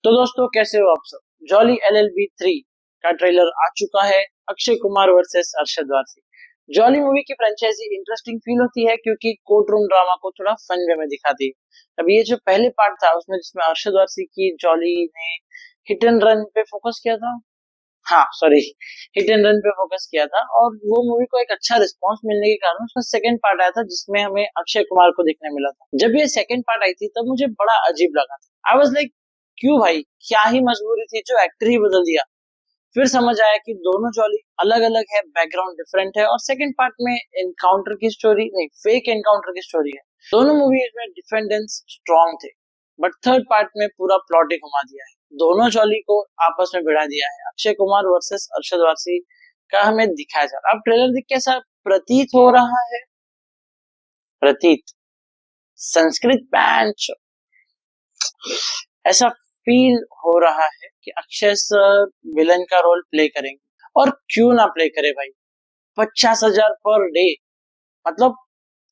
तो दोस्तों कैसे हो आप सब। जॉली LLB 3 का ट्रेलर आ चुका है। Akshay Kumar versus Arshad Warsi. Jolly movie की फ्रेंचाइजी इंटरेस्टिंग फील होती है क्योंकि कोर्ट रूम ड्रामा को थोड़ा फन वे में दिखाती है। अब ये जो पहले पार्ट था उसमें जिसमें अरशद वारसी की जॉली ने हिट एंड रन पे फोकस किया था। हाँ सॉरी, हिट एंड रन पे फोकस किया था और वो मूवी को एक अच्छा रिस्पांस मिलने के कारण उसका सेकंड पार्ट आया था जिसमें हमें अक्षय कुमार को देखने मिला था। जब ये सेकंड पार्ट आई थी तब मुझे बड़ा अजीब लगा था। आई वाज लाइक क्यों भाई, क्या ही मजबूरी थी, जो एक्टर ही बदल दिया। फिर समझ आया कि दोनों जॉली अलग अलग है, बैकग्राउंड डिफरेंट है और सेकंड पार्ट में एनकाउंटर की स्टोरी नहीं, फेक एनकाउंटर की स्टोरी है। दोनों मूवीज में डिफेंडेंट्स स्ट्रॉन्ग थे बट थर्ड पार्ट में पूरा प्लॉट ही घुमा दिया है। दोनों जॉली को आपस में भिड़ा दिया है। अक्षय कुमार वर्सेस अरशद वारसी का हमें दिखाया जा रहा है। अब ट्रेलर देख कैसा प्रतीत हो रहा है, प्रतीत संस्कृत बेंच, ऐसा फील हो रहा है कि अक्षय सर विलन का रोल प्ले करेंगे। और क्यों ना प्ले करे भाई, 50,000 पर डे, मतलब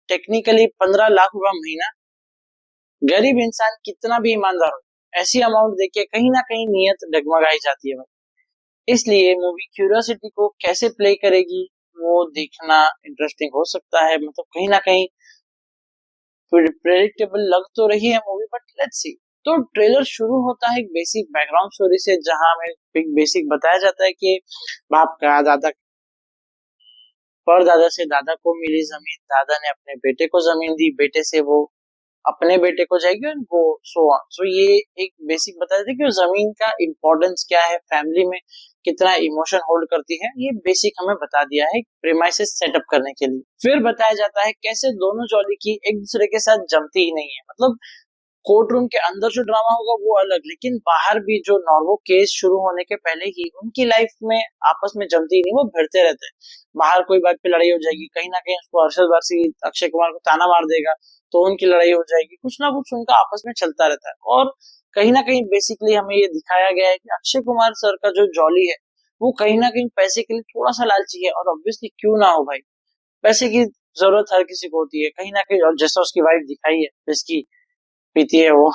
टेक्निकली 15 लाख रुपया महीना। गरीब इंसान कितना भी ईमानदार हो, ऐसी अमाउंट देके कहीं ना कहीं नीयत डगमगाई जाती है भाई। इसलिए मूवी क्यूरियोसिटी को कैसे प्ले करेगी वो देखना इंटरेस्टिंग हो सकता है। मतलब कहीं ना कहीं प्रेडिक्टेबल लग तो रही है मूवी बट लेट्स सी। तो ट्रेलर शुरू होता है एक बेसिक बैकग्राउंड स्टोरी से जहां हमें एक बेसिक बताया जाता है कि बाप का दादा पर दादा से दादा को मिली जमीन, दादा ने अपने बेटे को जमीन दी, बेटे से वो अपने बेटे को जाएगी और वो सो ऑन। सो ये एक बेसिक बता देते कि जमीन का इम्पोर्टेंस क्या है, फैमिली में कितना इमोशन होल्ड करती है, ये बेसिक हमें बता दिया है प्रेमाइसेस सेटअप करने के लिए। फिर बताया जाता है कैसे दोनों जॉली की एक दूसरे के साथ जमती ही नहीं है। मतलब कोर्ट रूम के अंदर जो ड्रामा होगा वो अलग, लेकिन बाहर भी जो नॉर्मल केस शुरू होने के पहले ही उनकी लाइफ में आपस में जमती नहीं, वो भिड़ते रहते हैं। बाहर कोई बात पे लड़ाई हो जाएगी, कहीं ना कहीं उसको अरशद वारसी अक्षय कुमार को ताना मार देगा तो उनकी लड़ाई हो जाएगी, कुछ ना कुछ उनका आपस में चलता रहता है। और कहीं ना कहीं बेसिकली हमें ये दिखाया गया है कि अक्षय कुमार सर का जो जॉली है वो कहीं ना कहीं पैसे के लिए थोड़ा सा लालची है। और ऑब्वियसली क्यों ना हो भाई, पैसे की जरूरत हर किसी को होती है कहीं ना कहीं। और जैसा उसकी वाइफ दिखाई है, इसकी पीती है वो,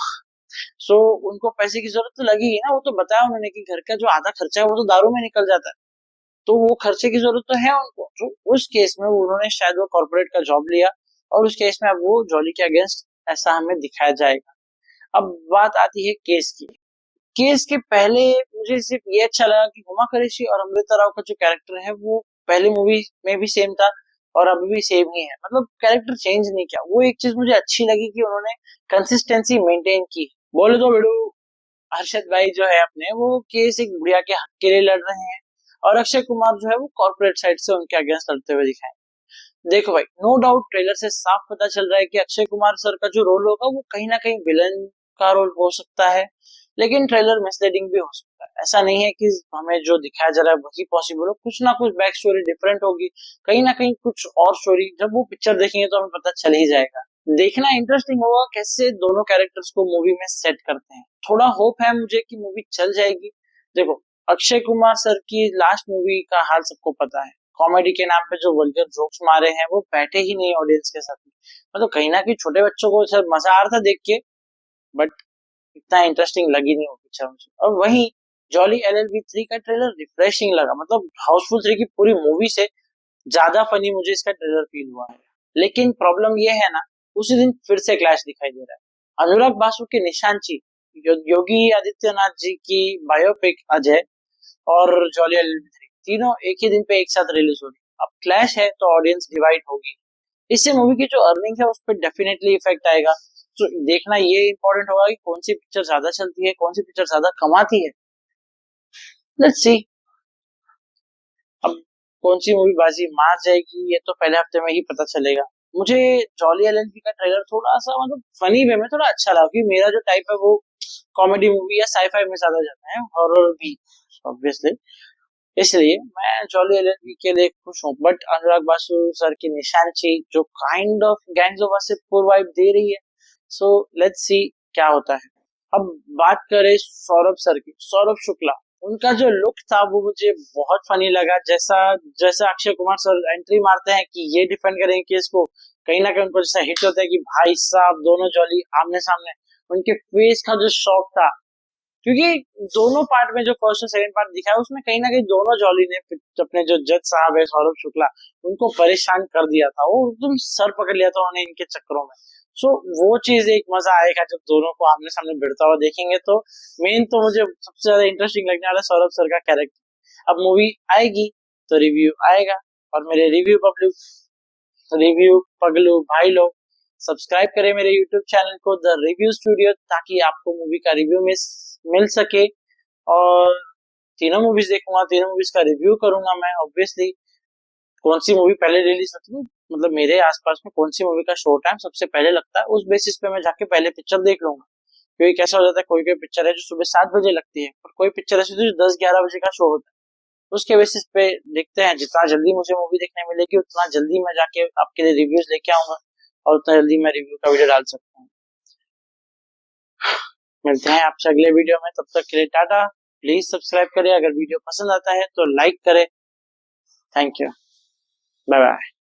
सो उनको पैसे की जरूरत तो लगेगी ना। वो तो बताया उन्होंने कि घर का जो आधा खर्चा है वो तो दारू में निकल जाता है, तो वो खर्चे की जरूरत तो है उनको। तो उस केस में उन्होंने शायद वो कॉर्पोरेट का जॉब लिया और उस केस में अब वो जॉली के अगेंस्ट ऐसा हमें दिखाया जाएगा। अब बात आती है केस की। केस के पहले मुझे सिर्फ ये अच्छा लगा कि हुमा कुरैशी और अमृता राव का जो कैरेक्टर है वो पहले मूवी में भी सेम था और अभी भी सेम ही है। मतलब कैरेक्टर चेंज नहीं किया। वो एक चीज मुझे अच्छी लगी कि उन्होंने कंसिस्टेंसी मेंटेन की। बोले तो बेडू हर्षद भाई जो है अपने, वो केस एक बुढ़िया के हक के लिए लड़ रहे हैं और अक्षय कुमार जो है वो कॉर्पोरेट साइड से उनके अगेंस्ट लड़ते हुए दिखाए। देखो भाई, नो डाउट ट्रेलर से साफ पता चल रहा है कि अक्षय कुमार सर का जो रोल होगा वो कहीं ना कहीं विलन का रोल हो सकता है, लेकिन ट्रेलर मिसलीडिंग भी हो सकता है। ऐसा नहीं है कि हमें जो दिखाया जा रहा है वही पॉसिबल हो, कुछ ना कुछ बैक स्टोरी डिफरेंट होगी, कहीं ना कहीं कुछ और स्टोरी। जब वो पिक्चर देखेंगे तो हमें पता चल ही जाएगा। देखना इंटरेस्टिंग होगा कैसे दोनों कैरेक्टर्स को मूवी में सेट करते हैं। थोड़ा होप है मुझे कि मूवी चल जाएगी। देखो, अक्षय कुमार सर की लास्ट मूवी का हाल सबको पता है। कॉमेडी के नाम पे जो वल्गर जोक्स मारे हैं वो बैठे ही नहीं ऑडियंस के साथ। मतलब कहीं ना कहीं छोटे बच्चों को सर मजा आ रहा था देख के, बट इतना इंटरेस्टिंग लगी नहीं वो पिक्चर मुझे। और वहीं जॉली LLB 3 का ट्रेलर रिफ्रेशिंग लगा। मतलब हाउसफुल 3 की पूरी मूवी से ज्यादा फनी मुझे इसका ट्रेलर फील हुआ है। लेकिन प्रॉब्लम ये है ना, उसी दिन फिर से क्लैश दिखाई दे रहा है। अनुराग बासु के निशांची, योगी आदित्यनाथ जी की बायोपिक अजय और जॉली LLB 3 तीनों एक ही दिन पे एक साथ रिलीज हो रही है। अब क्लैश है तो ऑडियंस डिवाइड होगी, इससे मूवी की जो अर्निंग है उस पर डेफिनेटली इफेक्ट आएगा। तो देखना ये इंपॉर्टेंट होगा कि कौन सी पिक्चर ज्यादा चलती है, कौन सी पिक्चर ज्यादा कमाती है। लेट्स सी अब कौन सी मूवी बाजी मार जाएगी ये तो पहले हफ्ते में ही पता चलेगा। मुझे जॉली LLB का ट्रेलर थोड़ा सा मतलब फनी वे में थोड़ा अच्छा लगा क्योंकि मेरा जो टाइप है वो कॉमेडी मूवी या साईफाई में ज्यादा जाता है, हॉरर भी ऑब्वियसली। इसलिए मैं जॉली LLB के लिए खुश हूँ। बट अनुराग बासु सर की निशांची जो kind of gangs of Wasseypur vibe दे रही है, सो लेट्स सी क्या होता है। अब बात करें सौरभ सर की, सौरभ शुक्ला, उनका जो लुक था वो मुझे बहुत फनी लगा। जैसा जैसा अक्षय कुमार सर एंट्री मारते हैं कि ये डिफेंड करेंगे केस को, कहीं ना कहीं उनको जैसा हिट होता है कि भाई साहब दोनों जॉली आमने सामने, उनके फेस का जो शॉक था क्योंकि दोनों पार्ट में जो फर्स्ट और सेकंड पार्ट दिखा है उसमें कहीं ना कहीं दोनों जॉली ने अपने जो जज साहब है सौरभ शुक्ला उनको परेशान कर दिया था, वो एकदम सर पकड़ लिया था उन्हें इनके चक्करों में। सो वो चीज एक मजा आएगा जब दोनों को आमने सामने भिड़ता हुआ देखेंगे। तो मेन तो मुझे सबसे ज्यादा इंटरेस्टिंग लगने वाला है सौरभ सर का कैरेक्टर। अब मूवी आएगी तो रिव्यू आएगा, और मेरे रिव्यू पगलू भाई लोग सब्सक्राइब करें मेरे यूट्यूब चैनल को द रिव्यू स्टूडियो, ताकि आपको मूवी का रिव्यू मिल सके। और तीनों मूवीज देखूंगा, तीनों मूवीज का रिव्यू करूंगा मैं ऑब्वियसली। कौन सी मूवी पहले रिलीज होती है, मतलब मेरे आसपास में कौन सी मूवी का शो टाइम सबसे पहले लगता है, उस बेसिस पे मैं जाके पहले पिक्चर देख लूंगा। क्योंकि कैसा हो जाता है, कोई कोई पिक्चर है जो सुबह 7 बजे लगती है, और कोई पिक्चर ऐसी होती है जो 10-11 बजे का शो होता है। उसके बेसिस पे देखते हैं, जितना जल्दी मुझे मूवी देखने मिलेगी उतना जल्दी मैं जाके आपके लिए रिव्यूज लेके आऊंगा, और उतना जल्दी मैं रिव्यू का वीडियो डाल सकता हूँ। मिलते हैं आपसे अगले वीडियो में, तब तक के लिए टाटा। प्लीज सब्सक्राइब करें, अगर वीडियो पसंद आता है तो लाइक करें। Thank you, bye bye.